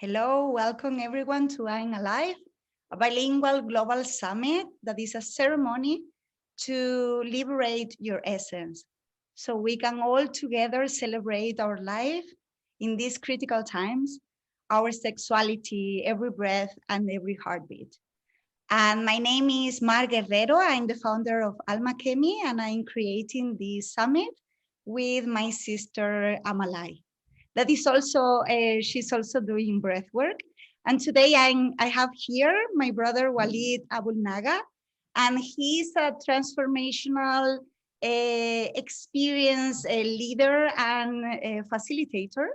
Hello, welcome everyone to I'm Alive, a bilingual global summit that is a ceremony to liberate your essence so we can all together celebrate our life in these critical times, our sexuality, every breath, and every heartbeat. And my name is Mar Guerrero. I'm the founder of Alma Chemi, and I'm creating this summit with my sister Amalai that is also she's also doing breath work. And today I have here my brother Walid Aboulnaga, and he's a transformational experience leader and facilitator.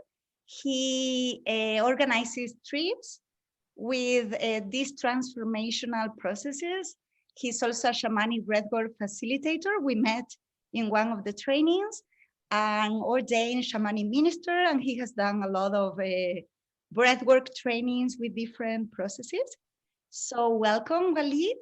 He organizes trips with these transformational processes. He's also a shamanic breathwork facilitator. We met in one of the trainings, an ordained shamanic minister, and he has done a lot of breathwork trainings with different processes. So welcome, Walid.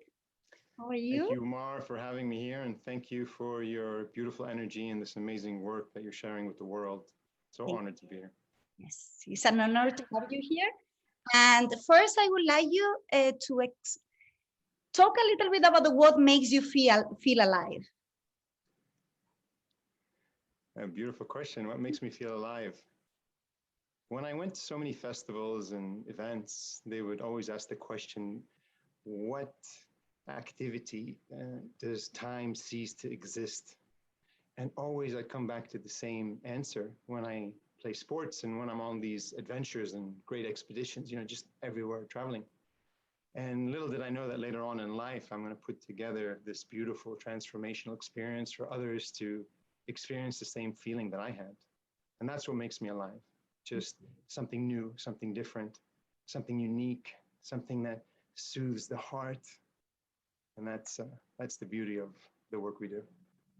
How are Thank you? you, Mar, for having me here, and thank you for your beautiful energy and this amazing work that you're sharing with the world. So Thank honored to be here. Yes, it's an honor to have you here. And first, I would like you to talk a little bit about what makes you feel alive. A beautiful question. What makes me feel alive? When I went to so many festivals and events, they would always ask the question, what activity does time cease to exist? And always I come back to the same answer when I play sports and when I'm on these adventures and great expeditions, just everywhere traveling. And little did I know that later on in life, I'm going to put together this beautiful transformational experience for others to experience the same feeling that I had. And that's what makes me alive. Just something new, something different, something unique, something that soothes the heart. And that's the beauty of the work we do.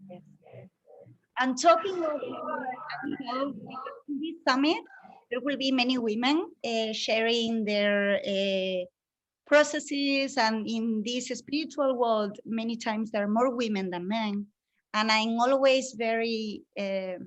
Yes. And talking of this summit, there will be many women sharing their processes, and in this spiritual world, many times there are more women than men. And I'm always very, I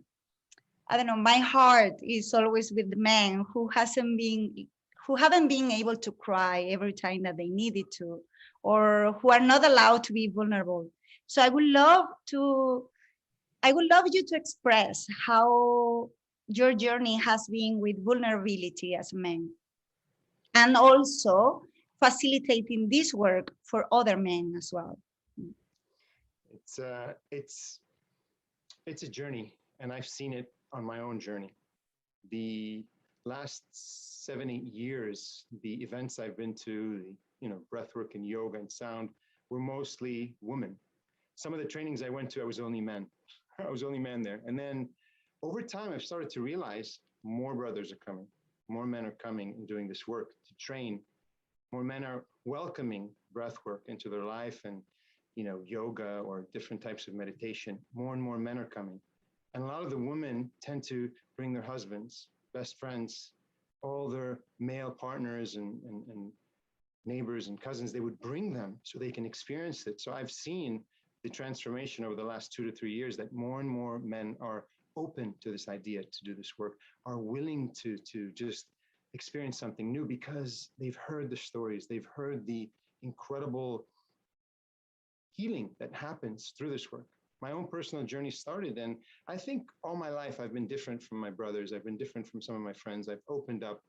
don't know, my heart is always with the men who haven't been able to cry every time that they needed to, or who are not allowed to be vulnerable. So I would love you to express how your journey has been with vulnerability as men, and also facilitating this work for other men as well. It's uh, it's it's a journey, and I've seen it on my own journey. The last 7, 8 years, the events I've been to, breathwork and yoga and sound, were mostly women. Some of the trainings I went to, I was only men. I was only man there. And then over time, I've started to realize more brothers are coming, more men are coming and doing this work to train. More men are welcoming breath work into their life and, yoga or different types of meditation. More and more men are coming. And a lot of the women tend to bring their husbands, best friends, all their male partners and neighbors and cousins. They would bring them so they can experience it. So I've seen the transformation over the last 2 to 3 years that more and more men are open to this idea to do this work, are willing to just experience something new because they've heard the stories, they've heard the incredible healing that happens through this work. My own personal journey started, and I think all my life I've been different from my brothers. I've been different from some of my friends. I've opened up.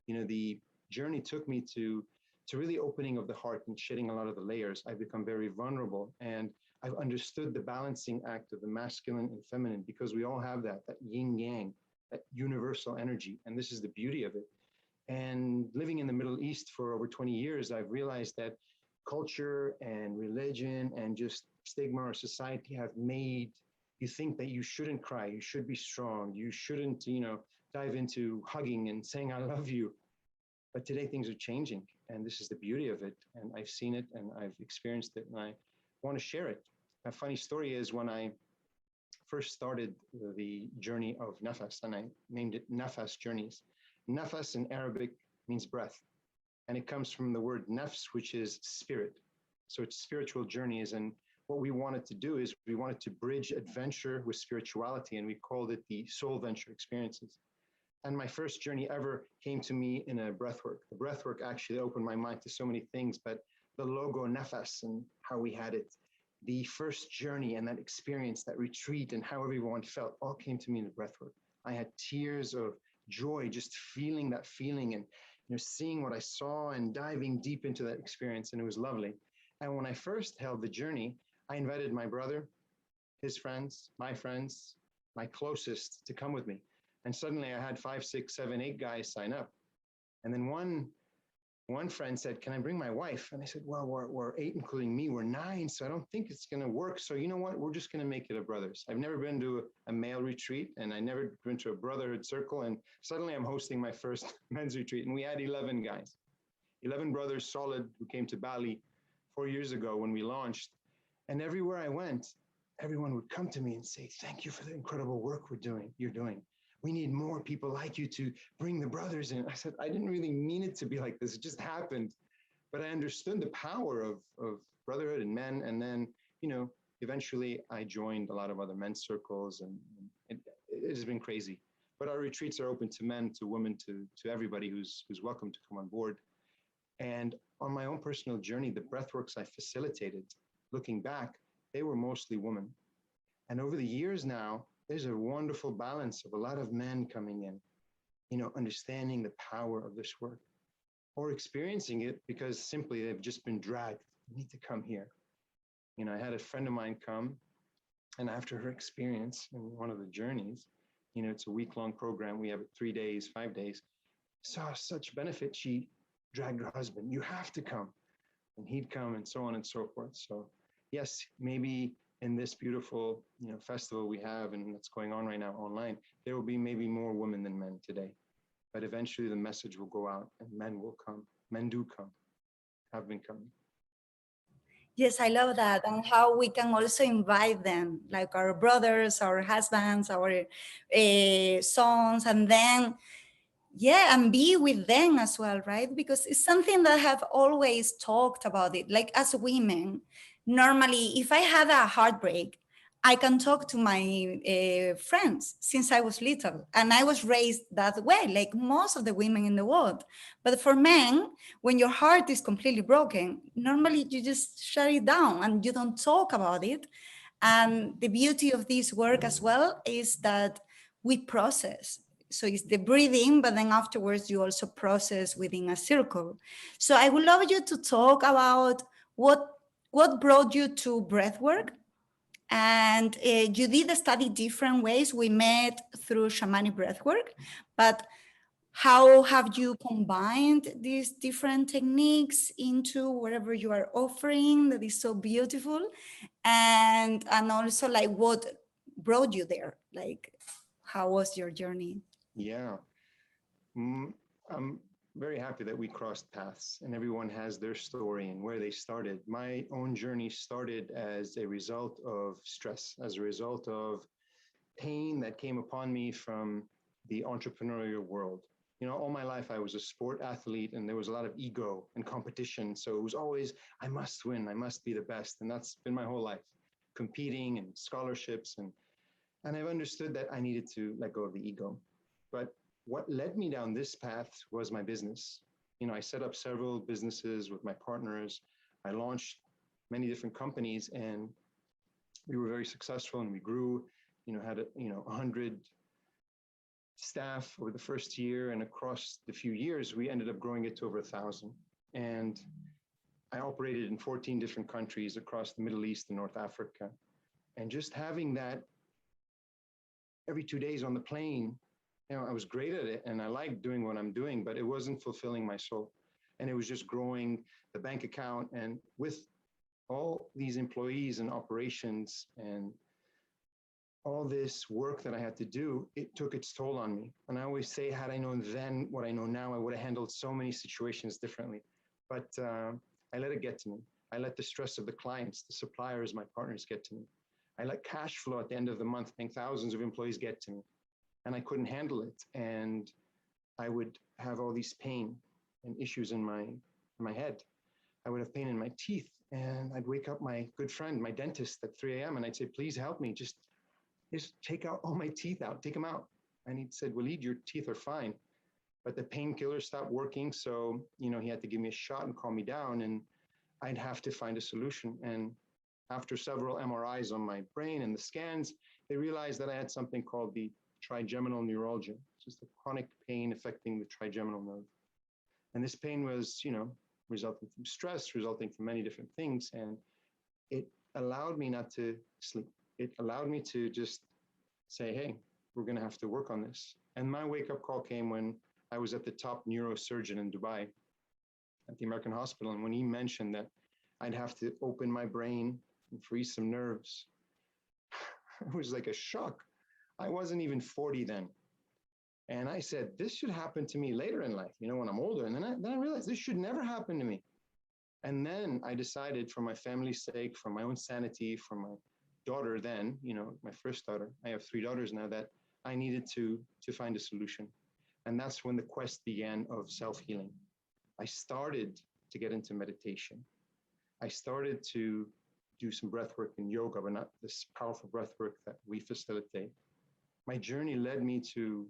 The journey took me to really opening of the heart and shedding a lot of the layers. I've become very vulnerable, and I've understood the balancing act of the masculine and feminine because we all have that yin yang, that universal energy, and this is the beauty of it. And living in the Middle East for over 20 years, I've realized that culture and religion and just stigma or society have made you think that you shouldn't cry, you should be strong, you shouldn't, dive into hugging and saying, I love you. But today things are changing, and this is the beauty of it. And I've seen it and I've experienced it, and I want to share it. A funny story is when I first started the journey of Nafas, and I named it Nafas Journeys. Nafas in Arabic means breath, and it comes from the word nafs, which is spirit. So it's spiritual journeys. And what we wanted to do is we wanted to bridge adventure with spirituality, and we called it the soul venture experiences. And my first journey ever came to me in a breathwork. The breathwork actually opened my mind to so many things, but the logo Nafas and how we had it, the first journey and that experience, that retreat and how everyone felt all came to me in the breathwork. I had tears of joy, just feeling that feeling and seeing what I saw and diving deep into that experience. And it was lovely. And when I first held the journey, I invited my brother, his friends, my closest to come with me. And suddenly I had 5, 6, 7, 8 guys sign up. And then one friend said, can I bring my wife? And I said, well, we're 8, including me, we're 9. So I don't think it's going to work. So you know what? We're just going to make it a brothers. I've never been to a male retreat and I never been to a brotherhood circle. And suddenly I'm hosting my first men's retreat. And we had 11 guys, 11 brothers solid who came to Bali 4 years ago when we launched. And everywhere I went, everyone would come to me and say, thank you for the incredible work you're doing. We need more people like you to bring the brothers in. I said, I didn't really mean it to be like this. It just happened. But I understood the power of brotherhood and men. And then, eventually I joined a lot of other men's circles and it has been crazy. But our retreats are open to men, to women, to everybody who's welcome to come on board. And on my own personal journey, the breathworks I facilitated, looking back, they were mostly women. And over the years now, there's a wonderful balance of a lot of men coming in, understanding the power of this work or experiencing it because simply they've just been dragged. You need to come here. I had a friend of mine come, and after her experience in one of the journeys, it's a week-long program. We have it 3 days, 5 days, saw such benefit. She dragged her husband. You have to come. And he'd come and so on and so forth. So yes, maybe in this beautiful, festival we have and that's going on right now online, there will be maybe more women than men today. But eventually the message will go out and men will come. Men do come, have been coming. Yes, I love that. And how we can also invite them, like our brothers, our husbands, our sons, and then, yeah, and be with them as well, right? Because it's something that I have always talked about it. Like as women, normally, if I had a heartbreak, I can talk to my friends since I was little. And I was raised that way, like most of the women in the world. But for men, when your heart is completely broken, normally you just shut it down and you don't talk about it. And the beauty of this work as well is that we process. So it's the breathing, but then afterwards you also process within a circle. So I would love you to talk about what brought you to breathwork. And you did study different ways. We met through shamanic breathwork, but how have you combined these different techniques into whatever you are offering that is so beautiful? And also like what brought you there? Like, how was your journey? Yeah. I'm very happy that we crossed paths and everyone has their story and where they started. My own journey started as a result of stress, as a result of pain that came upon me from the entrepreneurial world. All my life I was a sport athlete and there was a lot of ego and competition. So it was always, I must win, I must be the best. And that's been my whole life, competing and scholarships. And I've understood that I needed to let go of the ego. But what led me down this path was my business. I set up several businesses with my partners. I launched many different companies and we were very successful and we grew, had 100 staff over the first year, and across the few years, we ended up growing it to over 1,000. And I operated in 14 different countries across the Middle East and North Africa. And just having that every 2 days on the plane, I was great at it and I liked doing what I'm doing, but it wasn't fulfilling my soul. And it was just growing the bank account. And with all these employees and operations and all this work that I had to do, it took its toll on me. And I always say, had I known then what I know now, I would have handled so many situations differently. But I let it get to me. I let the stress of the clients, the suppliers, my partners get to me. I let cash flow at the end of the month, paying thousands of employees, get to me. And I couldn't handle it. And I would have all these pain and issues in my head. I would have pain in my teeth. And I'd wake up my good friend, my dentist, at 3 a.m. and I'd say, please help me. Just take out all my teeth out, take them out. And he said, Walid, your teeth are fine, but the painkiller stopped working. So, he had to give me a shot and calm me down, and I'd have to find a solution. And after several MRIs on my brain and the scans, they realized that I had something called the trigeminal neuralgia, which is the chronic pain affecting the trigeminal nerve. And this pain was, resulting from stress, resulting from many different things. And it allowed me not to sleep. It allowed me to just say, hey, we're going to have to work on this. And my wake-up call came when I was at the top neurosurgeon in Dubai at the American hospital. And when he mentioned that I'd have to open my brain and freeze some nerves, it was like a shock. I wasn't even 40 then. And I said, this should happen to me later in life, when I'm older. And then I realized this should never happen to me. And then I decided, for my family's sake, for my own sanity, for my daughter then, my first daughter, I have 3 daughters now, that I needed to find a solution. And that's when the quest began of self-healing. I started to get into meditation. I started to do some breath work and yoga, but not this powerful breath work that we facilitate. My journey led me to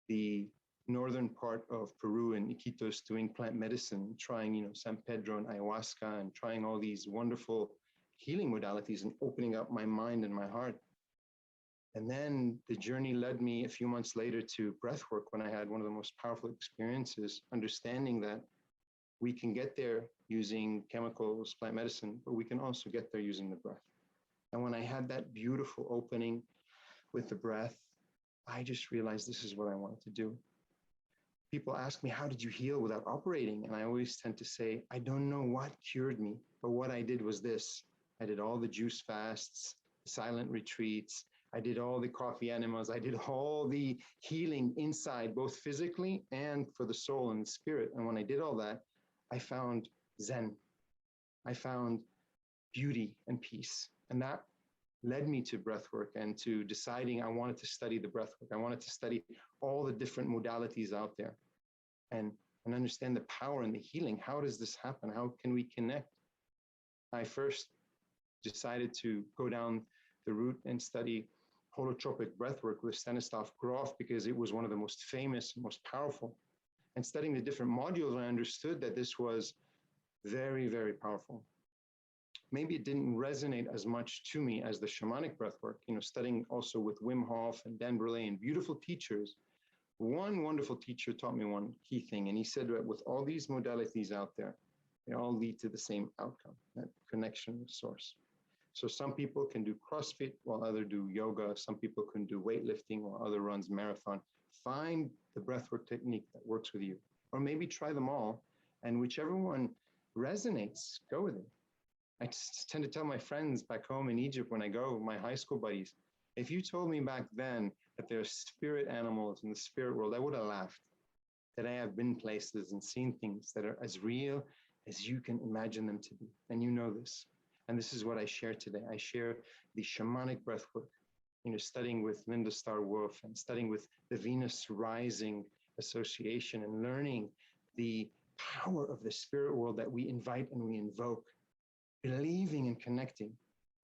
the northern part of Peru in Iquitos, doing plant medicine, trying, San Pedro and ayahuasca, and trying all these wonderful healing modalities and opening up my mind and my heart. And then the journey led me a few months later to breathwork, when I had one of the most powerful experiences, understanding that we can get there using chemicals, plant medicine, but we can also get there using the breath. And when I had that beautiful opening with the breath, I just realized this is what I wanted to do. People ask me, how did you heal without operating? And I always tend to say, I don't know what cured me, but what I did was this. I did all the juice fasts, silent retreats. I did all the coffee enemas. I did all the healing inside, both physically and for the soul and the spirit. And when I did all that, I found Zen. I found beauty and peace. And that led me to breathwork and to deciding I wanted to study the breathwork. I wanted to study all the different modalities out there and understand the power and the healing. How does this happen? How can we connect? I first decided to go down the route and study holotropic breathwork with Stanislav Grof, because it was one of the most famous, most powerful. And studying the different modules, I understood that this was very, very powerful. Maybe it didn't resonate as much to me as the shamanic breathwork, studying also with Wim Hof and Dan Brule and beautiful teachers. One wonderful teacher taught me one key thing, and he said that with all these modalities out there, they all lead to the same outcome, that connection with source. So some people can do CrossFit while others do yoga. Some people can do weightlifting while others runs marathon. Find the breathwork technique that works with you, or maybe try them all, and whichever one resonates, go with it. I tend to tell my friends back home in Egypt when I go, my high school buddies, if you told me back then that there's spirit animals in the spirit world, I would have laughed. That I have been places and seen things that are as real as you can imagine them to be. And you know this. And this is what I share today. I share the shamanic breathwork, studying with Linda Starr-Wolf and studying with the Venus Rising Association and learning the power of the spirit world that we invite and we invoke, believing and connecting.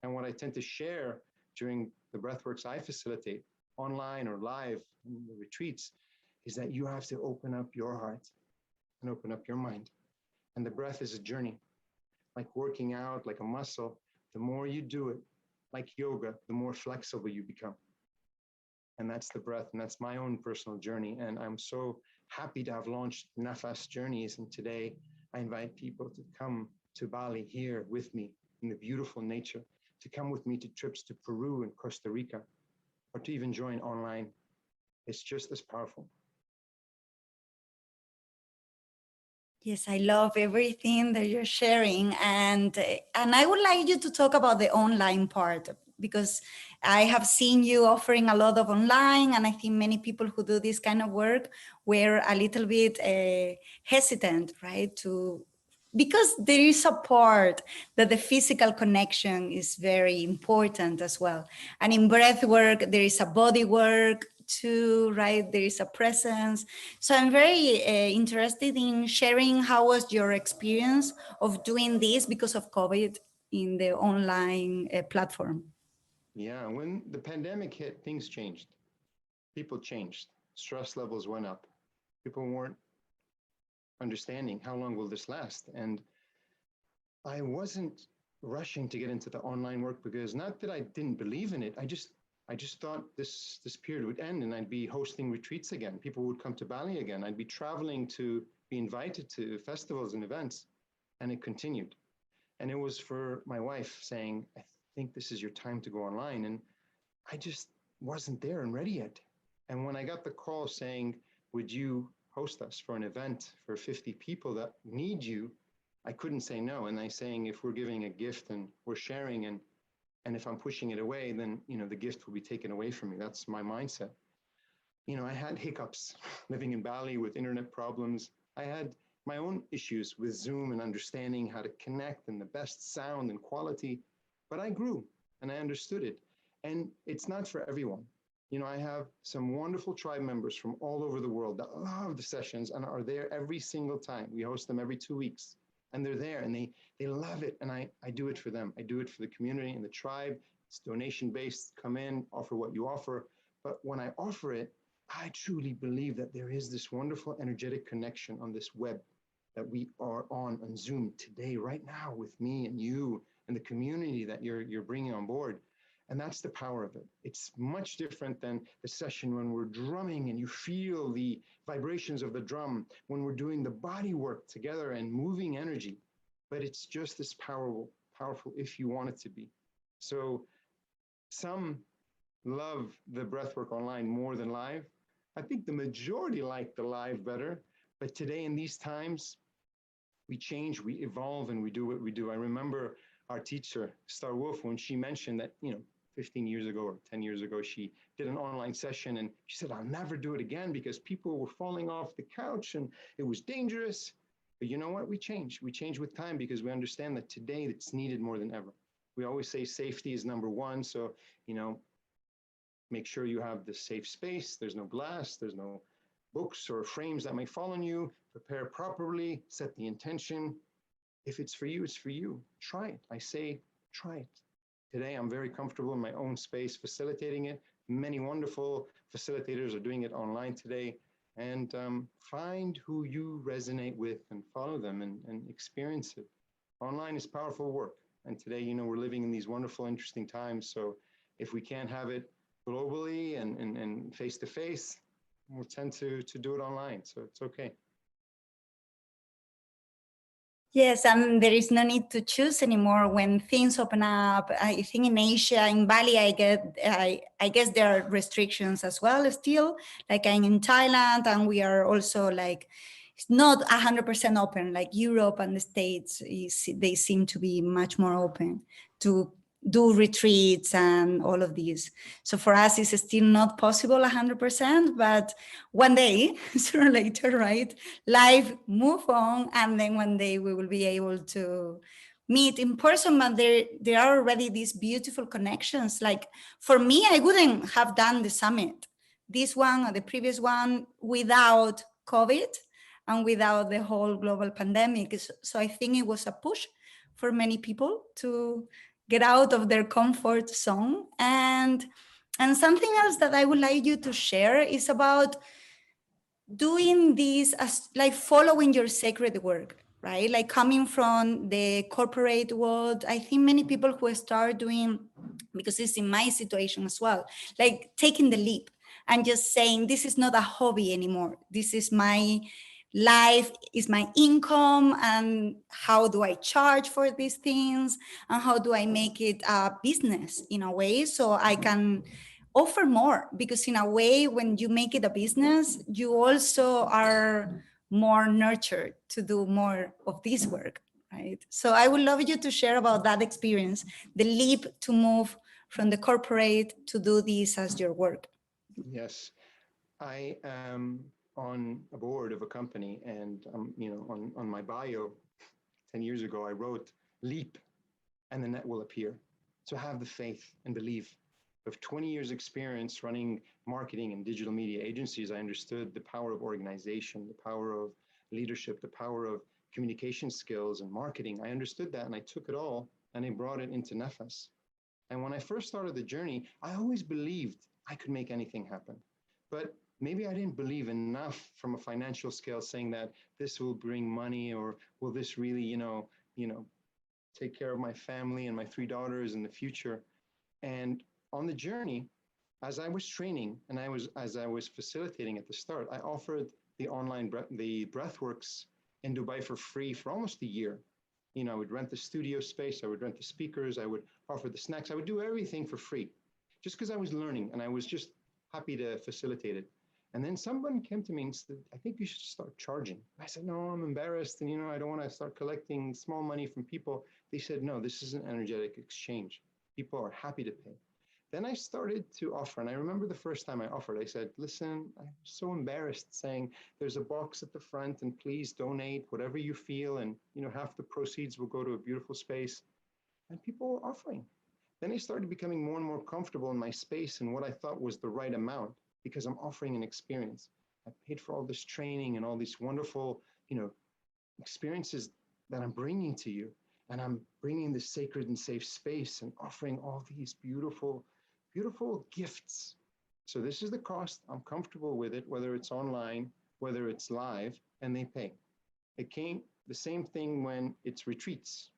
And what I tend to share during the breathworks I facilitate online or live in the retreats is that you have to open up your heart and open up your mind. And the breath is a journey, like working out, like a muscle. The more you do it, like yoga, the more flexible you become. And that's the breath, and that's my own personal journey. And I'm so happy to have launched Nafas Journeys. And today I invite people to come to Bali here with me in the beautiful nature, to come with me to trips to Peru and Costa Rica, or to even join online. It's just as powerful. Yes, I love everything that you're sharing, and I would like you to talk about the online part, because I have seen you offering a lot of online, and I think many people who do this kind of work were a little bit hesitant, right? Because there is a part that the physical connection is very important as well. And in breath work, there is a body work too, right? There is a presence. So I'm very interested in sharing how was your experience of doing this because of COVID in the online platform. Yeah, when the pandemic hit, things changed. people changed. Stress levels went up. People weren't understanding how long will this last. And I wasn't rushing to get into the online work because not that I didn't believe in it. I just thought this period would end and I'd be hosting retreats again. People would come to Bali again. I'd be traveling to be invited to festivals and events. And it continued. And it was for my wife saying, I think this is your time to go online. And I just wasn't there and ready yet. And when I got the call saying, would you host us for an event for 50 people that need you, I couldn't say no. And I saying, if we're giving a gift and we're sharing, and if I'm pushing it away, then, you know, the gift will be taken away from me. That's my mindset. You know, I had hiccups living in Bali with internet problems. I had my own issues with Zoom and understanding how to connect and the best sound and quality, but I grew and I understood it. And it's not for everyone. You know, I have some wonderful tribe members from all over the world that love the sessions and are there every single time. We host them every 2 weeks and they're there and they love it. And I do it for them. I do it for the community and the tribe. It's donation-based, come in, offer what you offer. But when I offer it, I truly believe that there is this wonderful energetic connection on this web that we are on Zoom today, right now, with me and you and the community that you're bringing on board. And that's the power of it. It's much different than the session when we're drumming and you feel the vibrations of the drum, when we're doing the body work together and moving energy. But it's just as powerful if you want it to be. So some love the breathwork online more than live. I think the majority like the live better. But today in these times, we change, we evolve, and we do what we do. I remember our teacher, Star Wolf, when she mentioned that, you know, 15 years ago or 10 years ago, she did an online session and she said, I'll never do it again because people were falling off the couch and it was dangerous. But you know what? We change. We change with time because we understand that today it's needed more than ever. We always say safety is number one. So, you know, make sure you have the safe space. There's no glass, there's no books or frames that may fall on you. Prepare properly, set the intention. If it's for you, it's for you. Try it. I say, try it. Today, I'm very comfortable in my own space facilitating it. Many wonderful facilitators are doing it online today. And find who you resonate with and follow them and experience it. Online is powerful work. And today, you know, we're living in these wonderful, interesting times. So if we can't have it globally and face-to-face, we'll tend to do it online. So it's okay. Yes, and there is no need to choose anymore when things open up. I think in Asia, in Bali, I guess there are restrictions as well still, like I'm in Thailand, and we are also like, it's not 100% open, like Europe and the States, they seem to be much more open to do retreats and all of these. So for us, it's still not possible 100%, but one day, sooner or later, right? Life move on, and then one day we will be able to meet in person, but there are already these beautiful connections. Like for me, I wouldn't have done the summit, this one or the previous one, without COVID and without the whole global pandemic. So I think it was a push for many people to get out of their comfort zone. And something else that I would like you to share is about doing this as like following your sacred work, right? Like coming from the corporate world, I think many people who start doing, because it's in my situation as well, like taking the leap and just saying, this is not a hobby anymore. This is my life, is my income, and how do I charge for these things, and how do I make it a business in a way so I can offer more? Because in a way, when you make it a business, you also are more nurtured to do more of this work, right? So I would love you to share about that experience, the leap to move from the corporate to do this as your work. Yes, I am on a board of a company, and you know, on my bio 10 years ago, I wrote leap and the net will appear. So have the faith and believe. With 20 years experience running marketing and digital media agencies, I understood the power of organization, the power of leadership, the power of communication skills and marketing. I understood that and I took it all and I brought it into Nefas. And when I first started the journey, I always believed I could make anything happen. but maybe I didn't believe enough from a financial scale saying that this will bring money, or will this really, take care of my family and my 3 daughters in the future. And on the journey, as I was training and as I was facilitating at the start, I offered the Breathworks in Dubai for free for almost a year. I would rent the studio space, I would rent the speakers, I would offer the snacks, I would do everything for free, just because I was learning and I was just happy to facilitate it. And then someone came to me and said, I think you should start charging. I said, no, I'm embarrassed. And, I don't want to start collecting small money from people. They said, no, this is an energetic exchange. People are happy to pay. Then I started to offer, and I remember the first time I offered, I said, listen, I'm so embarrassed saying there's a box at the front and please donate whatever you feel. And, half the proceeds will go to a beautiful space. And people were offering. Then I started becoming more and more comfortable in my space and what I thought was the right amount, because I'm offering an experience. I paid for all this training and all these wonderful, experiences that I'm bringing to you. And I'm bringing this sacred and safe space and offering all these beautiful, beautiful gifts. So this is the cost. I'm comfortable with it, whether it's online, whether it's live, and they pay. It came the same thing when it's retreats.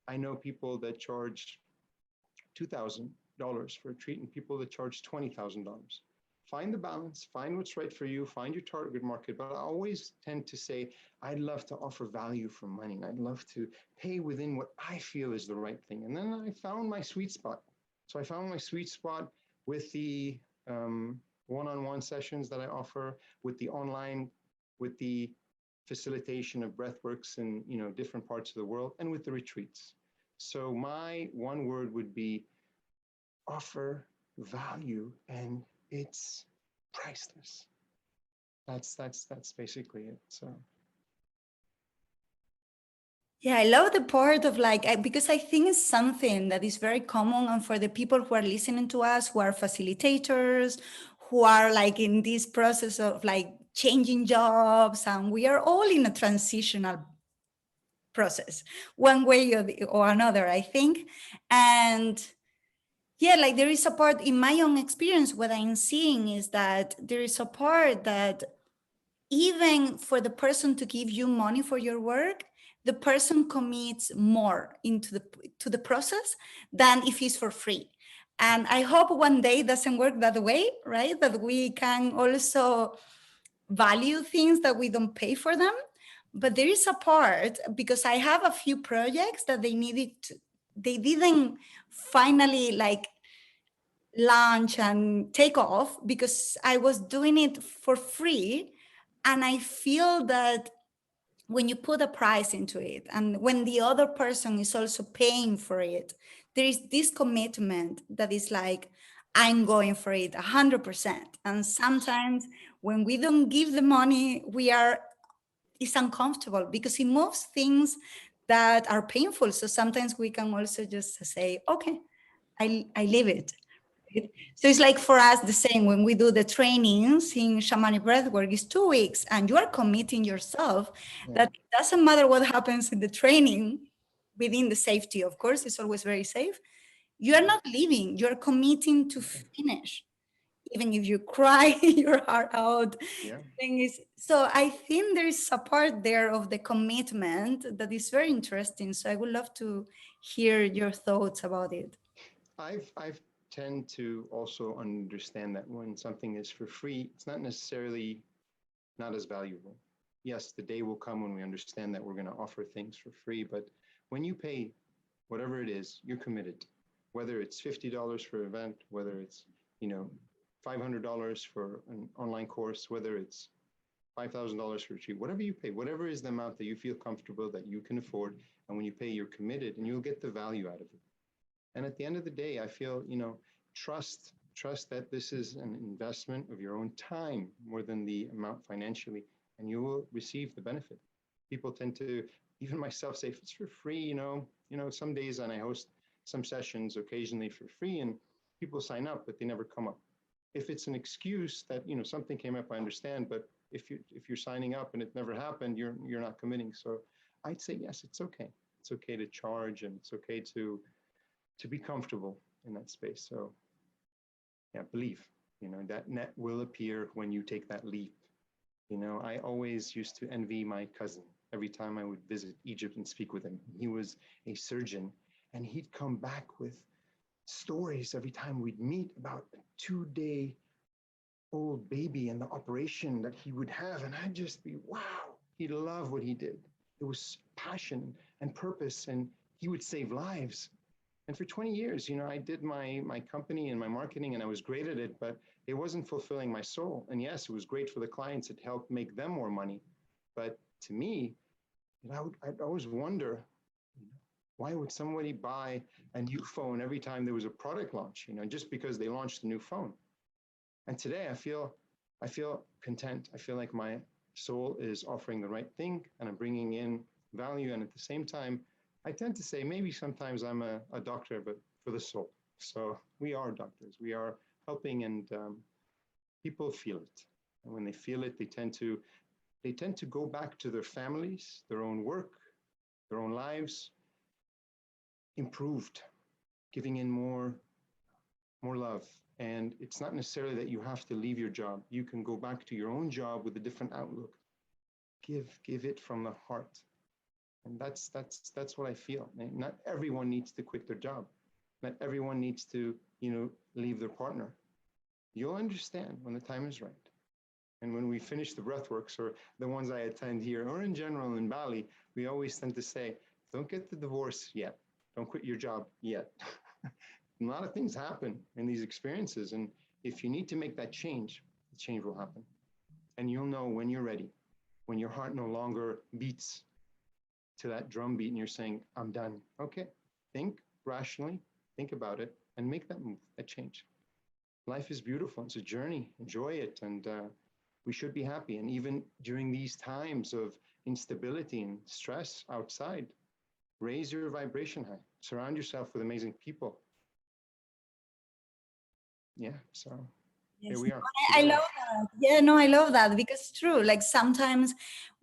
I know people that charge $2,000 for a retreat and people that charge $20,000. Find the balance, find what's right for you, find your target market. But I always tend to say, I'd love to offer value for money. I'd love to pay within what I feel is the right thing. And then I found my sweet spot. So I found my sweet spot with the one-on-one sessions that I offer, with the online, with the facilitation of breathworks in different parts of the world, and with the retreats. So my one word would be offer value, and it's priceless. That's basically it. So yeah, I love the part of because I think it's something that is very common, and for the people who are listening to us, who are facilitators, who are in this process of changing jobs, and we are all in a transitional process, one way or another, I think. And yeah, there is a part in my own experience, what I'm seeing is that there is a part that even for the person to give you money for your work, the person commits more to the process than if it's for free. And I hope one day it doesn't work that way, right? That we can also value things that we don't pay for them. But there is a part, because I have a few projects that they didn't finally launch and take off because I was doing it for free. And I feel that when you put a price into it and when the other person is also paying for it, there is this commitment that is I'm going for it 100%. And sometimes when we don't give the money, it's uncomfortable because it moves things that are painful. So sometimes we can also just say, okay, I leave it. Right? So it's for us the same when we do the trainings in shamanic breathwork, it's 2 weeks and you are committing yourself that it doesn't matter what happens in the training within the safety, of course, it's always very safe. You are not leaving, you're committing to finish. Even if you cry your heart out. yeah. Thing is, so I think there is a part there of the commitment that is very interesting. So I would love to hear your thoughts about it. I've tend to also understand that when something is for free, it's not necessarily not as valuable. Yes, the day will come when we understand that we're going to offer things for free, but when you pay whatever it is, you're committed. Whether it's $50 for an event, whether it's $500 for an online course, whether it's $5,000 for a retreat, whatever you pay, whatever is the amount that you feel comfortable that you can afford, and when you pay, you're committed, and you'll get the value out of it. And at the end of the day, I feel, trust that this is an investment of your own time more than the amount financially, and you will receive the benefit. People tend to, even myself, say, if it's for free, some days, and I host some sessions occasionally for free, and people sign up, but they never come up. If it's an excuse that, something came up, I understand, but if you're signing up and it never happened, you're not committing. So I'd say, yes, it's okay. It's okay to charge, and it's okay to be comfortable in that space. So yeah, believe. You know, that net will appear when you take that leap. You know, I always used to envy my cousin every time I would visit Egypt and speak with him. He was a surgeon, and he'd come back with stories every time we'd meet about a 2-day old baby and the operation that he would have. And I'd just be, wow, he loved what he did. There was passion and purpose, and he would save lives. And for 20 years, you know, I did my company and my marketing, and I was great at it, but it wasn't fulfilling my soul. And yes, it was great for the clients. It helped make them more money. But to me, you know, I'd always wonder, why would somebody buy a new phone every time there was a product launch, you know, just because they launched a new phone? And today I feel content. I feel like my soul is offering the right thing, and I'm bringing in value. And at the same time, I tend to say maybe sometimes I'm a doctor, but for the soul. So we are doctors. We are helping, and people feel it. And when they feel it, they tend to go back to their families, their own work, their own lives, improved, giving in more love. And it's not necessarily that you have to leave your job. You can go back to your own job with a different outlook. Give it from the heart. And that's what I feel. And not everyone needs to quit their job. Not everyone needs to, you know, leave their partner. You'll understand when the time is right. And when we finish the breathworks, or the ones I attend here, or in general in Bali, we always tend to say, don't get the divorce yet. Don't quit your job yet. A lot of things happen in these experiences. And if you need to make that change, the change will happen. And you'll know when you're ready, when your heart no longer beats to that drum beat and you're saying, I'm done. Okay, think rationally, think about it, and make that move, that change. Life is beautiful. It's a journey. Enjoy it. And we should be happy. And even during these times of instability and stress outside, raise your vibration high. Surround yourself with amazing people. Yeah, so here Yes, we are. I Together. love that. Yeah, no, I love that because it's true. Like sometimes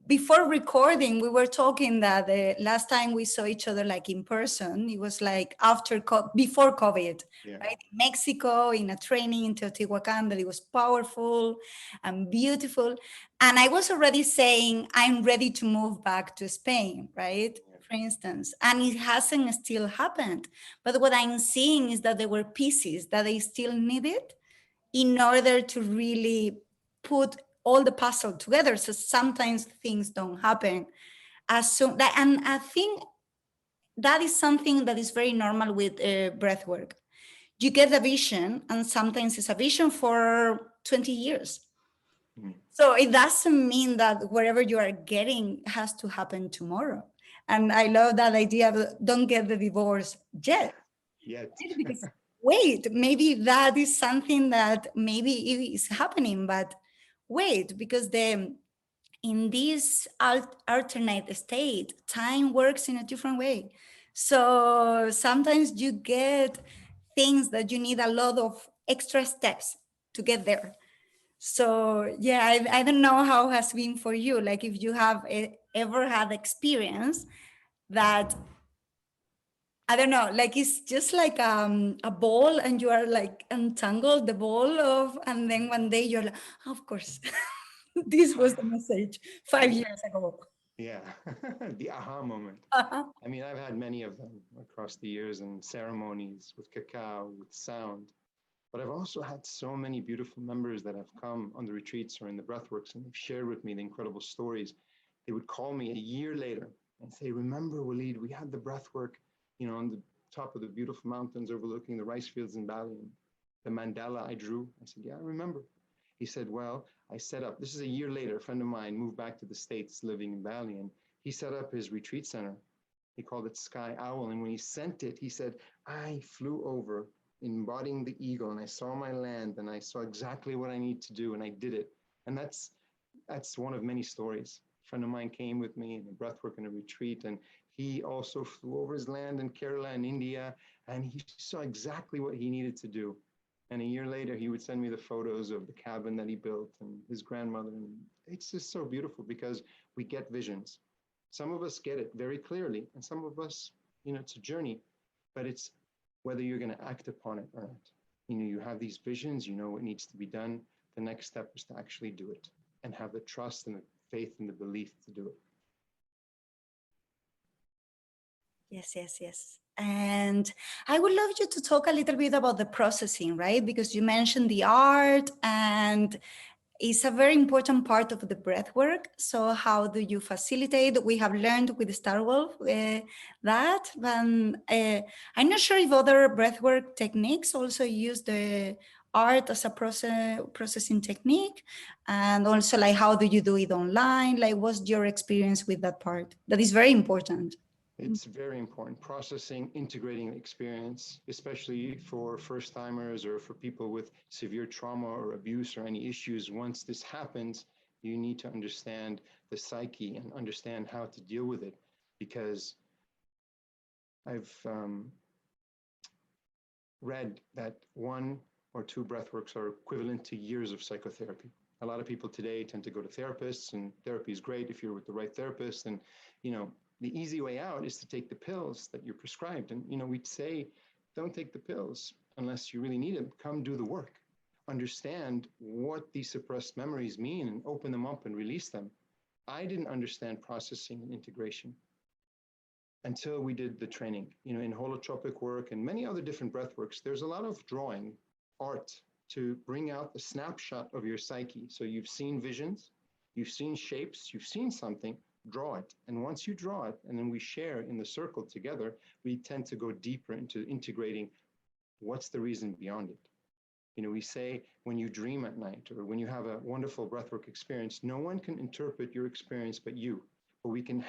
before recording, we were talking that the last time we saw each other like in person, it was like before COVID, Yeah. right? In Mexico, in a training in Teotihuacan, that it was powerful and beautiful. And I was already saying, I'm ready to move back to Spain, right? Yeah. For instance, and it hasn't still happened. But what I'm seeing is that there were pieces that I still needed in order to really put all the puzzle together. So sometimes things don't happen as soon that, and I think that is something that is very normal with breath work. You get a vision, and sometimes it's a vision for 20 years. Mm. So it doesn't mean that whatever you are getting has to happen tomorrow. And I love that idea of don't get the divorce yet. Yet. Because wait, maybe that is something that maybe is happening, but wait, because the in this alternate state, time works in a different way. So sometimes you get things that you need a lot of extra steps to get there. So yeah, I don't know how it has been for you. Like if you have ever had experience that I don't know, like it's just like a ball and you are like entangled the ball of, and then one day you're like, of course, this was the message 5 years ago. Yeah. The aha moment. I mean, I've had many of them across the years and ceremonies with cacao, with sound. But I've also had so many beautiful members that have come on the retreats or in the breathworks, and they've shared with me the incredible stories. They would call me a year later and say, remember, Walid, we had the breathwork, you know, on the top of the beautiful mountains overlooking the rice fields in Bali, and the mandala I drew. I said, yeah, I remember. He said, well, I set up, this is a year later, a friend of mine moved back to the States living in Bali, and he set up his retreat center. He called it Sky Owl. And when he sent it, he said, I flew over embodying the eagle, and I saw my land, and I saw exactly what I need to do, and I did it. And that's one of many stories. A friend of mine came with me in a breathwork and a retreat, and he also flew over his land in Kerala and India, and he saw exactly what he needed to do. And a year later, he would send me the photos of the cabin that he built and his grandmother. And it's just so beautiful because we get visions. Some of us get it very clearly, and some of us, you know, it's a journey, but it's whether you're going to act upon it or not. You have these visions, you know what needs to be done. The next step is to actually do it and have the trust and the faith and the belief to do it. Yes, yes, yes. And I would love you to talk a little bit about the processing, right? Because you mentioned the art and it's a very important part of the breath work. So how do you facilitate? We have learned with Star Wolf that, but I'm not sure if other breathwork techniques also use the art as a processing technique. And also like, how do you do it online? Like, what's your experience with that part? That is very important. It's very important. Processing, integrating experience, especially for first timers or for people with severe trauma or abuse or any issues. Once this happens, you need to understand the psyche and understand how to deal with it. Because I've read that 1 or 2 breathworks are equivalent to years of psychotherapy. A lot of people today tend to go to therapists, and therapy is great if you're with the right therapist. And, the easy way out is to take the pills that you're prescribed. And, we'd say, don't take the pills unless you really need them. Come do the work. Understand what these suppressed memories mean and open them up and release them. I didn't understand processing and integration until we did the training. In holotropic work and many other different breath works, there's a lot of drawing, art, to bring out the snapshot of your psyche. So you've seen visions, you've seen shapes, you've seen something, draw it. And once you draw it, and then we share in the circle together, we tend to go deeper into integrating what's the reason beyond it. We say when you dream at night or when you have a wonderful breathwork experience, no one can interpret your experience but you. But we can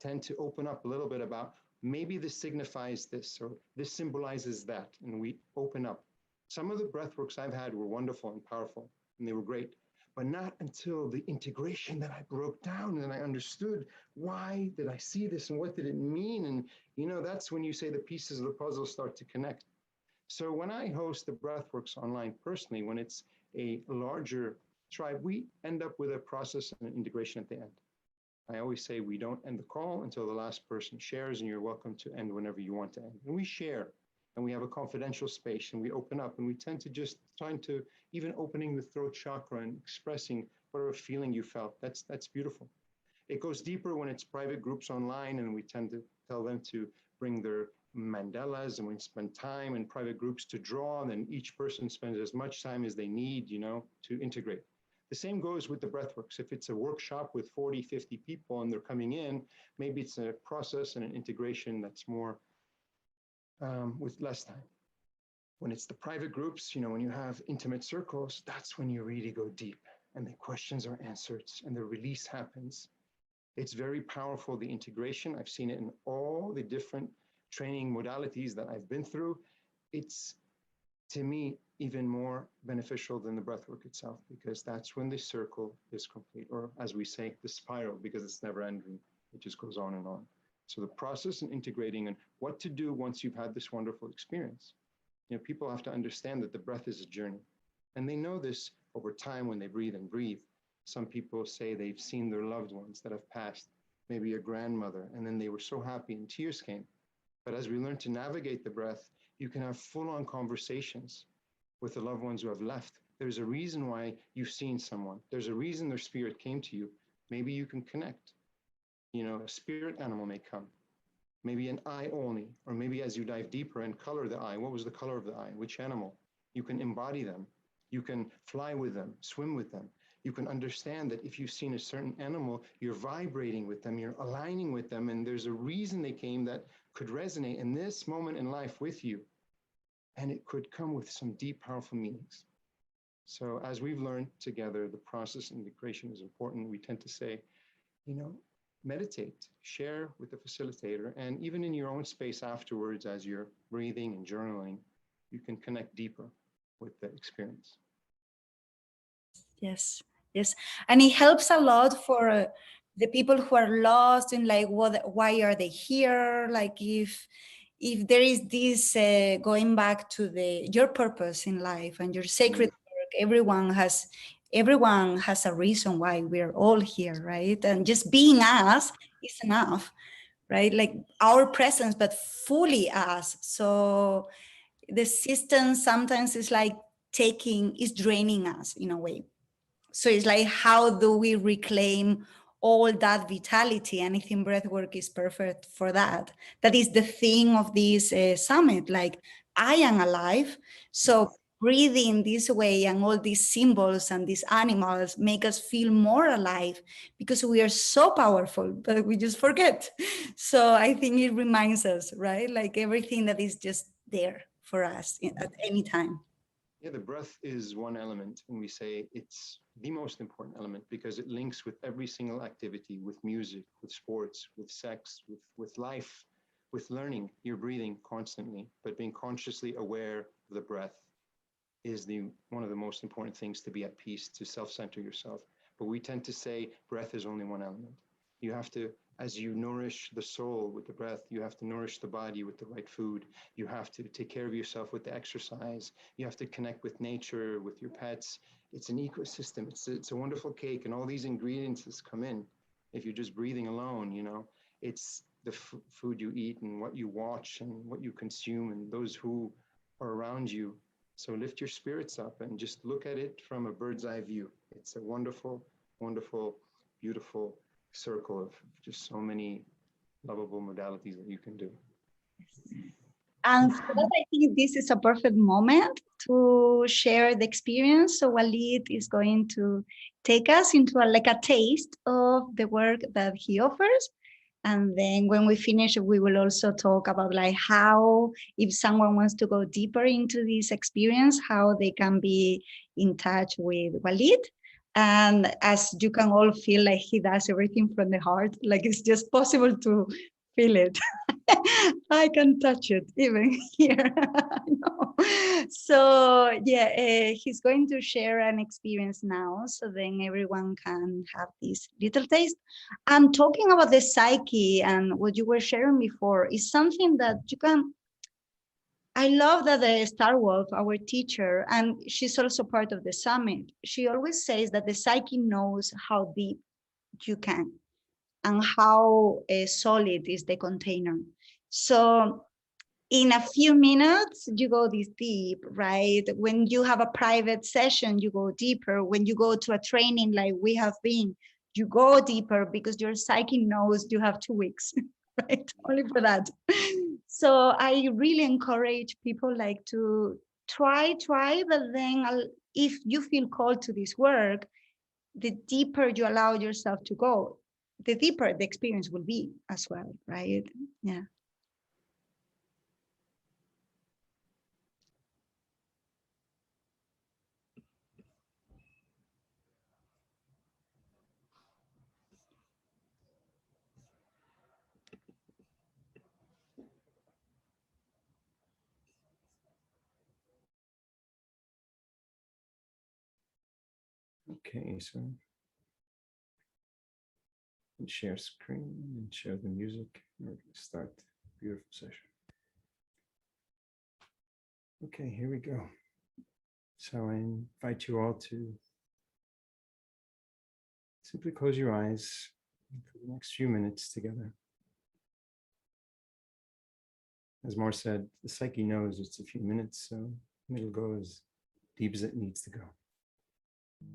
tend to open up a little bit about maybe this signifies this or this symbolizes that. And we open up. Some of the breathworks I've had were wonderful and powerful, and they were great, but not until the integration that I broke down and I understood why did I see this and what did it mean? And, that's when you say the pieces of the puzzle start to connect. So when I host the breathworks online personally, when it's a larger tribe, we end up with a process and an integration at the end. I always say we don't end the call until the last person shares, and you're welcome to end whenever you want to end. And we share, and we have a confidential space, and we open up, and we tend to just trying to, even opening the throat chakra and expressing whatever feeling you felt. That's beautiful. It goes deeper when it's private groups online, and we tend to tell them to bring their mandalas, and we spend time in private groups to draw, and then each person spends as much time as they need, to integrate. The same goes with the breathworks. If it's a workshop with 40, 50 people and they're coming in, maybe it's a process and an integration that's more with less time. When it's the private groups, when you have intimate circles, that's when you really go deep and the questions are answered and the release happens. It's very powerful, the integration. I've seen it in all the different training modalities that I've been through. It's, to me, even more beneficial than the breathwork itself, because that's when the circle is complete, or as we say, the spiral, because it's never ending. It just goes on and on. So the process and integrating and what to do once you've had this wonderful experience. People have to understand that the breath is a journey. And they know this over time when they breathe and breathe. Some people say they've seen their loved ones that have passed, maybe a grandmother, and then they were so happy and tears came. But as we learn to navigate the breath, you can have full-on conversations with the loved ones who have left. There's a reason why you've seen someone. There's a reason their spirit came to you. Maybe you can connect. A spirit animal may come. Maybe an eye only, or maybe as you dive deeper and color the eye, what was the color of the eye? Which animal? You can embody them. You can fly with them, swim with them. You can understand that if you've seen a certain animal, you're vibrating with them, you're aligning with them, and there's a reason they came that could resonate in this moment in life with you. And it could come with some deep, powerful meanings. So as we've learned together, the process and integration is important. We tend to say, meditate, share with the facilitator, and even in your own space afterwards, as you're breathing and journaling, you can connect deeper with the experience. Yes, yes. And it helps a lot for the people who are lost in like, why are they here? Like if there is this going back to your purpose in life and your sacred work, everyone has a reason why we're all here, right? And just being us is enough, right? Like our presence, but fully us. So the system sometimes is like is draining us in a way. So it's like, how do we reclaim all that vitality? And I think breathwork is perfect for that. That is the theme of this summit. Like, I am alive. So breathing this way and all these symbols and these animals make us feel more alive, because we are so powerful, but we just forget. So I think it reminds us, right? Like everything that is just there for us at any time. Yeah, the breath is one element, and we say it's the most important element because it links with every single activity, with music, with sports, with sex, with life, with learning. You're breathing constantly, but being consciously aware of the breath is one of the most important things to be at peace, to self-center yourself. But we tend to say breath is only one element. You have to, as you nourish the soul with the breath, you have to nourish the body with the right food. You have to take care of yourself with the exercise. You have to connect with nature, with your pets. It's an ecosystem. It's a wonderful cake, and all these ingredients that come in. If you're just breathing alone, it's the food you eat and what you watch and what you consume and those who are around you. So lift your spirits up and just look at it from a bird's eye view. It's a wonderful, wonderful, beautiful circle of just so many lovable modalities that you can do. And for that, I think this is a perfect moment to share the experience. So Walid is going to take us into like a taste of the work that he offers. And then when we finish, we will also talk about like how, if someone wants to go deeper into this experience, how they can be in touch with Walid. And as you can all feel, like he does everything from the heart, like it's just possible to feel it. I can touch it even here. No. So yeah, he's going to share an experience now, so then everyone can have this little taste. And talking about the psyche and what you were sharing before is something that you can. I love that the Star Wolf, our teacher, and she's also part of the summit, she always says that the psyche knows how deep you can and how solid is the container. So in a few minutes, you go this deep, right? When you have a private session, you go deeper. When you go to a training like we have been, you go deeper because your psyche knows you have 2 weeks, right? Only for that. So I really encourage people like to try, but then if you feel called to this work, the deeper you allow yourself to go, the deeper the experience will be as well, right? Yeah. Okay, so share screen and share the music. We're going to start a beautiful session. Okay, here we go. So I invite you all to simply close your eyes for the next few minutes together. As Mar said, the psyche knows it's a few minutes, so it'll go as deep as it needs to go. I'm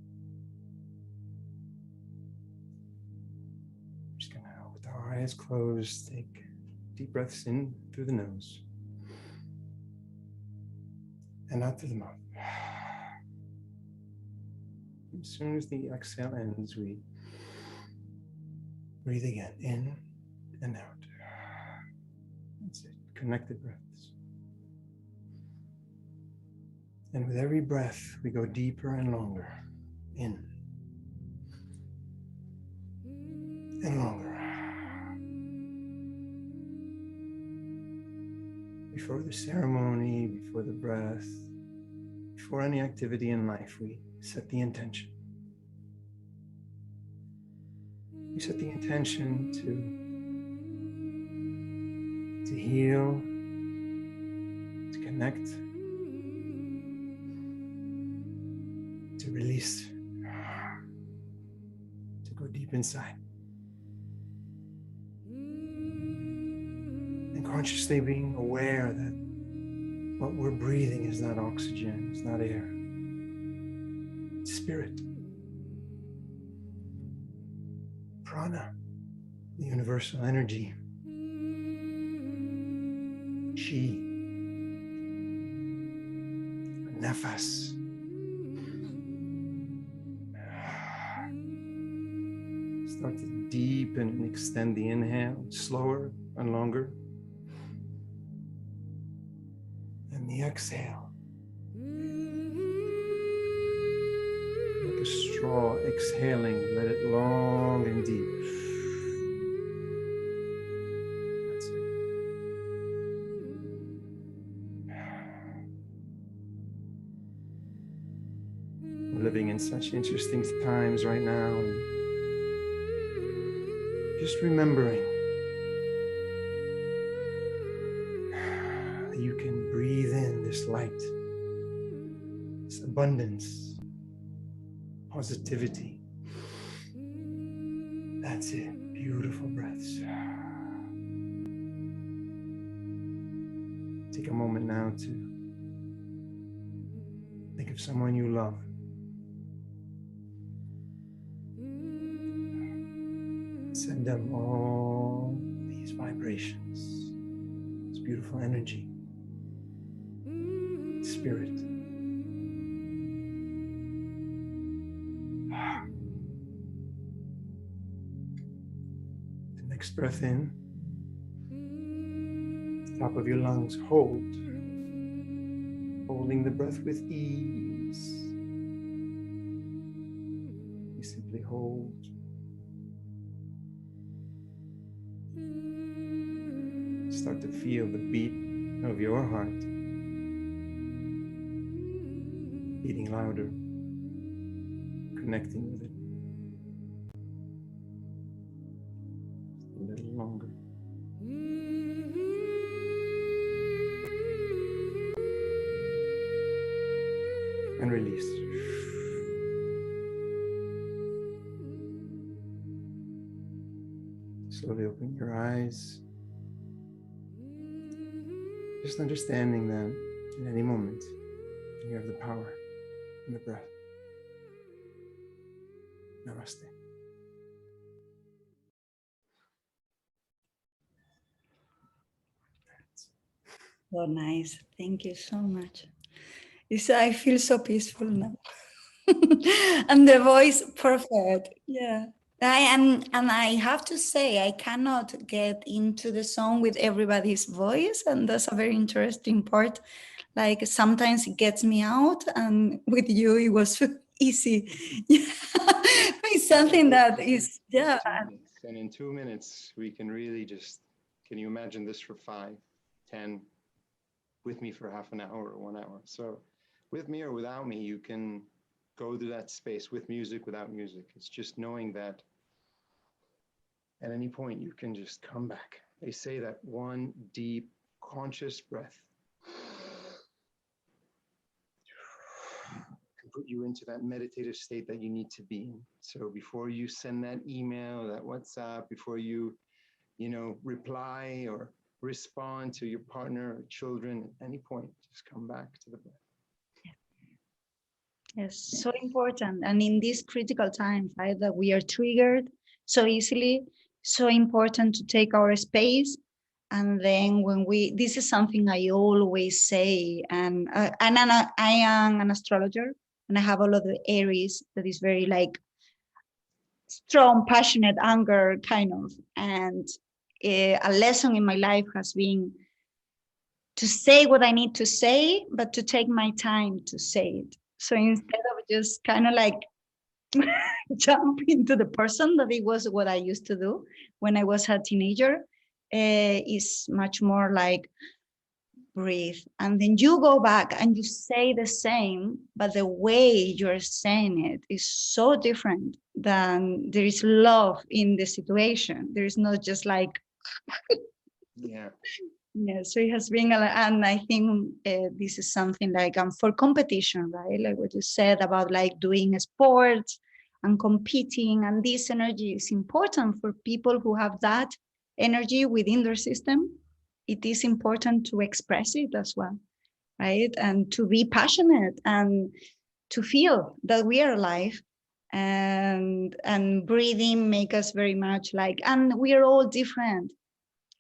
just gonna, with our eyes closed, take deep breaths in through the nose and out through the mouth. As soon as the exhale ends, we breathe again, in and out. That's it, connected breaths. And with every breath, we go deeper and longer, in and longer. Before the ceremony, before the breath, before any activity in life, we set the intention. We set the intention to heal, to connect, to release, to go deep inside. And consciously being aware that What we're breathing is not oxygen, it's not air. It's spirit. Prana, the universal energy. Chi, nafas. Start to deepen and extend the inhale, slower and longer. And the exhale. Like a straw exhaling, let it long and deep. That's it. We're living in such interesting times right now. And just remembering that you can breathe in this light, this abundance, positivity. That's it. Beautiful breaths. Take a moment now to think of someone you love. Send them all these vibrations, this beautiful energy, spirit. The next breath in, top of your lungs, holding the breath with ease. You simply hold. Start to feel the beat of your heart beating louder, connecting with it. Just a little longer. And release. Slowly open your eyes. Just understanding that in any moment, you have the power in the breath. Namaste. So nice. Thank you so much. I feel so peaceful now. And the voice, perfect. Yeah. I am, and I have to say, I cannot get into the song with everybody's voice, and that's a very interesting part. Like sometimes it gets me out, and with you, it was easy. It's something that is, yeah. 2 minutes, and in 2 minutes, we can really just, can you imagine this for 5, 10, with me for half an hour or 1 hour? So with me or without me, you can go to that space with music, without music. It's just knowing that at any point you can just come back. They say that one deep, conscious breath can put you into that meditative state that you need to be in. So before you send that email, that WhatsApp, before you reply or respond to your partner or children, at any point, just come back to the breath. Yes, so important. And in these critical times, right, that we are triggered so easily, so important to take our space. And then this is something I always say, and I am an astrologer, and I have a lot of Aries that is very like strong, passionate, anger kind of. And a lesson in my life has been to say what I need to say, but to take my time to say it. So instead of just kind of like jump into the person that it was what I used to do when I was a teenager, is much more like breathe. And then you go back and you say the same, but the way you're saying it is so different than there is love in the situation. There is not just like, Yeah. yeah, so it has been, and I think this is something like for competition, right? Like what you said about like doing sports and competing, and this energy is important for people who have that energy within their system. It is important to express it as well. right? And to be passionate and to feel that we are alive, and breathing make us very much like, and we are all different.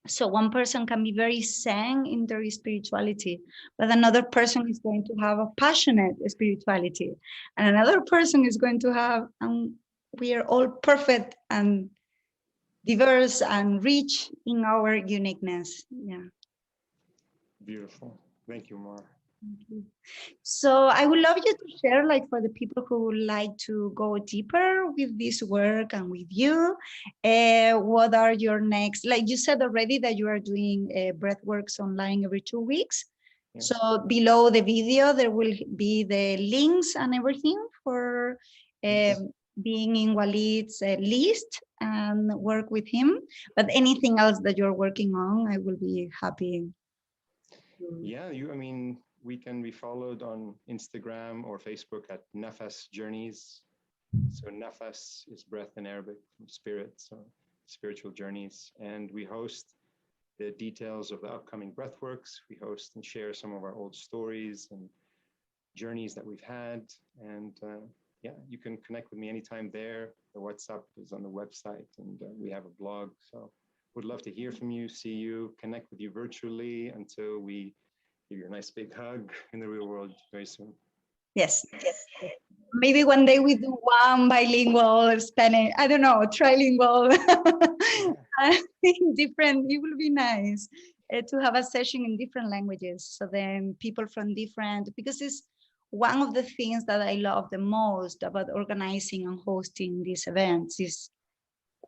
So one person can be very zen in their spirituality, but another person is going to have a passionate spirituality, and another person is going to have, we are all perfect and diverse and rich in our uniqueness. Yeah. Beautiful. Thank you, Mar. Thank you. So I would love you to share, like, for the people who would like to go deeper with this work and with you, what are your next, like you said already that you are doing breathworks online every 2 weeks. Yeah. So below the video, there will be the links and everything for Yes. being in Walid's list and work with him. But anything else that you're working on, I will be happy. Yeah, I mean, we can be followed on Instagram or Facebook at Nafas Journeys. So Nafas is breath in Arabic from spirit, so spiritual journeys. And we host the details of the upcoming breathworks. We host and share some of our old stories and journeys that we've had. And yeah, you can connect with me anytime there. The WhatsApp is on the website, and we have a blog. So would love to hear from you, see you, connect with you virtually until we give you a nice big hug in the real world very soon. Yes. Maybe one day we do one bilingual Spanish, I don't know, trilingual. I think different, it will be nice to have a session in different languages. So then people from different, because it's one of the things that I love the most about organizing and hosting these events is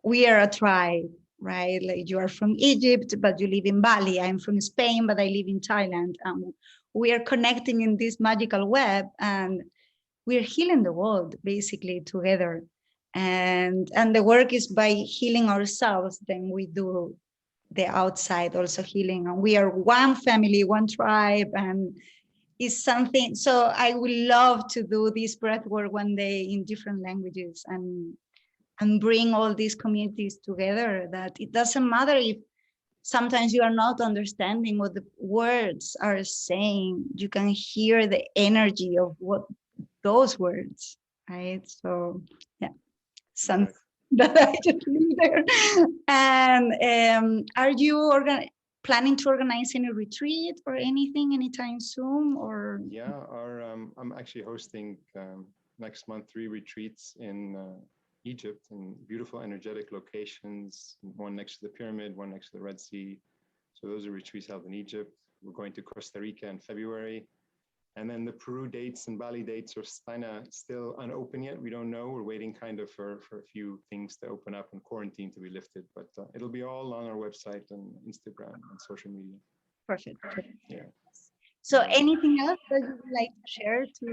we are a tribe, right? Like you are from Egypt, but you live in Bali. I'm from Spain, but I live in Thailand. And we are connecting in this magical web, and we're healing the world basically together. And the work is by healing ourselves, then we do the outside also healing. And we are one family, one tribe, and it's something. So I would love to do this breath work one day in different languages and bring all these communities together, that it doesn't matter if sometimes you are not understanding what the words are saying, you can hear the energy of what those words, right? So yeah, something that I just leave there. And are you planning to organize any retreat or anything anytime soon? Or yeah, I'm actually hosting next month 3 retreats in Egypt, in beautiful energetic locations, one next to the pyramid, one next to the Red Sea. So those are retreats held in Egypt. We're going to Costa Rica in February. And then the Peru dates and Bali dates are kind of still unopened yet. We don't know. We're waiting kind of for a few things to open up and quarantine to be lifted. But it'll be all on our website and Instagram and social media. perfect. Yeah. So anything else that you would like to share to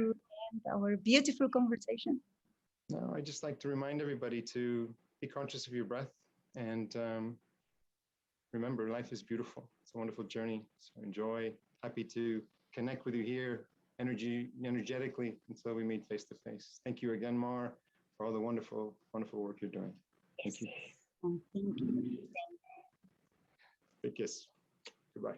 end our beautiful conversation? No, I just like to remind everybody to be conscious of your breath and remember, life is beautiful. It's a wonderful journey. So enjoy. Happy to connect with you here energetically until we meet face to face. Thank you again, Mar, for all the wonderful, wonderful work you're doing. Thank you. Thank you. Big kiss. Goodbye.